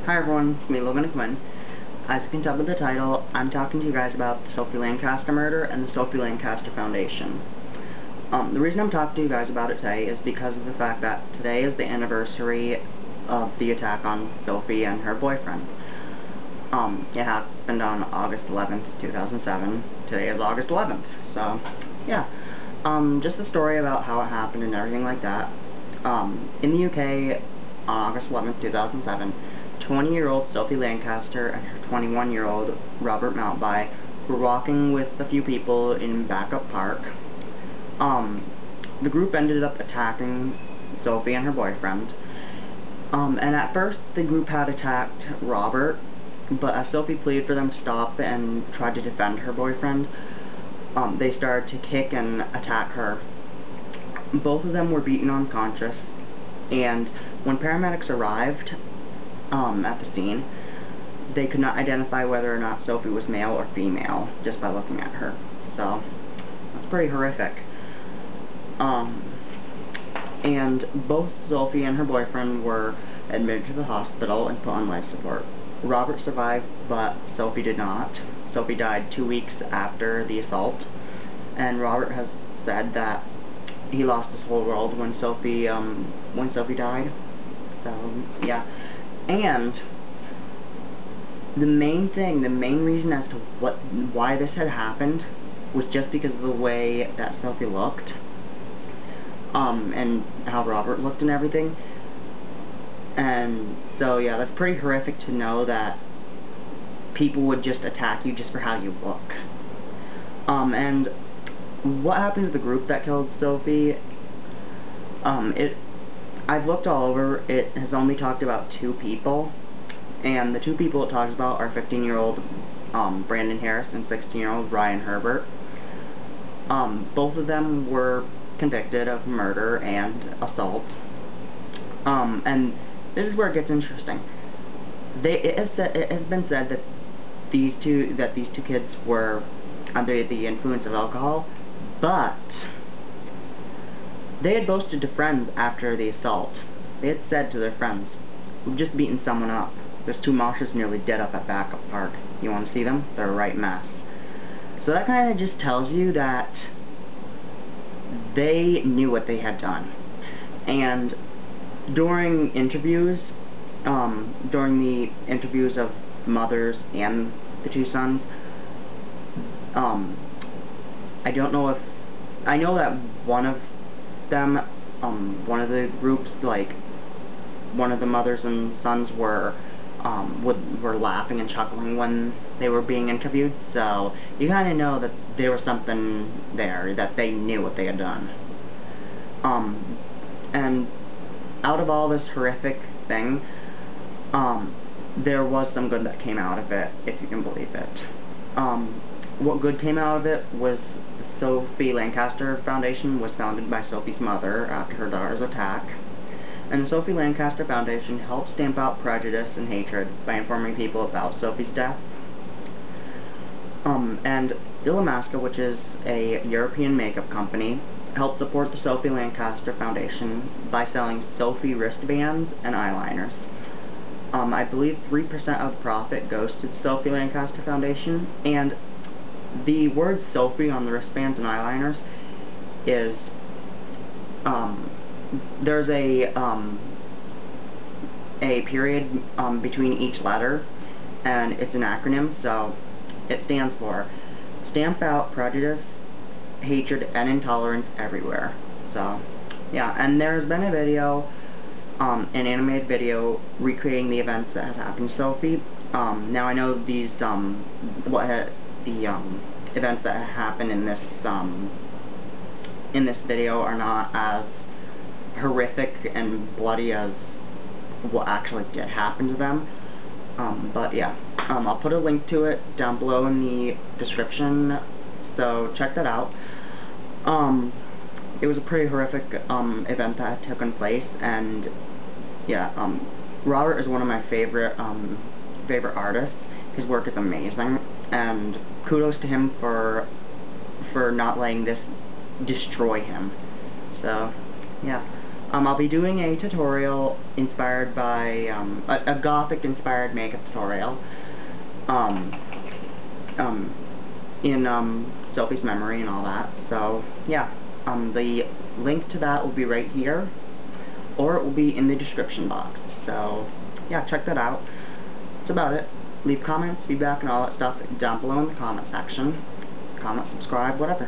Hi everyone, it's me, Logan Quinn. As you can tell by the title, I'm talking to you guys about the Sophie Lancaster murder and the Sophie Lancaster Foundation. The reason I'm talking to you guys about it today is because of the fact that today is the anniversary of the attack on Sophie and her boyfriend. It happened on August 11th, 2007. Today is August 11th, so, yeah. Just the story about how it happened and everything like that. In the UK, on August 11th, 2007, 20-year-old Sophie Lancaster and her 21-year-old Robert Mountby were walking with a few people in Backup Park. The group ended up attacking Sophie and her boyfriend. And at first, the group had attacked Robert, but as Sophie pleaded for them to stop and tried to defend her boyfriend, they started to kick and attack her. Both of them were beaten unconscious, and when paramedics arrived at the scene, they could not identify whether or not Sophie was male or female just by looking at her. So, that's pretty horrific. And both Sophie and her boyfriend were admitted to the hospital and put on life support. Robert survived, but Sophie did not. Sophie died 2 weeks after the assault, and Robert has said that he lost his whole world when Sophie died. So, yeah. And the main reason as to why this had happened was just because of the way that Sophie looked, and how Robert looked and everything. And so, yeah, that's pretty horrific to know that people would just attack you just for how you look. And what happened to the group that killed Sophie? I've looked all over. It has only talked about 2 people, and the 2 people it talks about are 15-year-old Brandon Harris and 16-year-old Ryan Herbert. Both of them were convicted of murder and assault. And this is where it gets interesting. It has been said that these two kids were under the influence of alcohol, but they had boasted to friends after the assault. They had said to their friends, "We've just beaten someone up. There's 2 moshers nearly dead up at Backup Park. You want to see them? They're a right mess." So that kind of just tells you that they knew what they had done. And during the interviews of mothers and the 2 sons, I know that one of them, one of the groups, like, one of the mothers and sons were laughing and chuckling when they were being interviewed, so you kind of know that there was something there, that they knew what they had done. And out of all this horrific thing, there was some good that came out of it, if you can believe it. What good came out of it was the Sophie Lancaster Foundation was founded by Sophie's mother after her daughter's attack. And the Sophie Lancaster Foundation helped stamp out prejudice and hatred by informing people about Sophie's death. And Illamasqua, which is a European makeup company, helped support the Sophie Lancaster Foundation by selling Sophie wristbands and eyeliners. I believe 3% of the profit goes to the Sophie Lancaster Foundation, and the word Sophie on the wristbands and eyeliners is, there's a period between each letter, and it's an acronym, so it stands for Stamp Out Prejudice, Hatred, and Intolerance Everywhere. So, yeah, and there's been a video, an animated video, recreating the events that had happened to Sophie. Now I know these, events that happened in this video are not as horrific and bloody as what actually did happen to them. But yeah, I'll put a link to it down below in the description, so check that out. It was a pretty horrific event that had taken place, and yeah, Robert is one of my favorite artists. His work is amazing, and kudos to him for not letting this destroy him. So, yeah. I'll be doing a tutorial inspired by, a Gothic-inspired makeup tutorial, in Sophie's memory and all that. So, yeah, the link to that will be right here, or it will be in the description box. So, yeah, check that out. That's about it. Leave comments, feedback, and all that stuff down below in the comment section. Comment, subscribe, whatever.